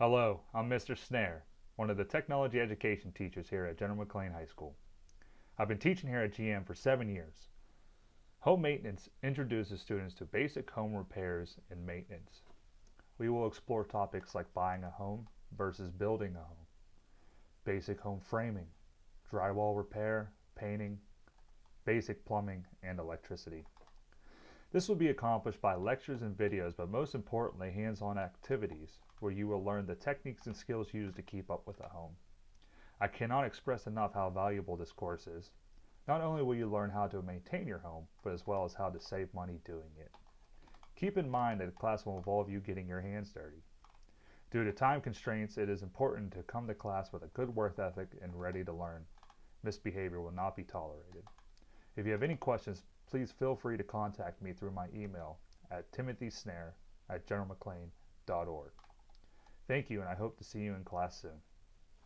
Hello, I'm Mr. Snair, one of the technology education teachers here at General McLean High School. I've been teaching here at GM for 7 years. Home maintenance introduces students to basic home repairs and maintenance. We will explore topics like buying a home versus building a home, basic home framing, drywall repair, painting, basic plumbing, and electricity. This will be accomplished by lectures and videos, but most importantly, hands-on activities where you will learn the techniques and skills used to keep up with a home. I cannot express enough how valuable this course is. Not only will you learn how to maintain your home, but as well as how to save money doing it. Keep in mind that the class will involve you getting your hands dirty. Due to time constraints, it is important to come to class with a good work ethic and ready to learn. Misbehavior will not be tolerated. If you have any questions, please feel free to contact me through my email at timothysnair@generalmclean.org. Thank you, and I hope to see you in class soon.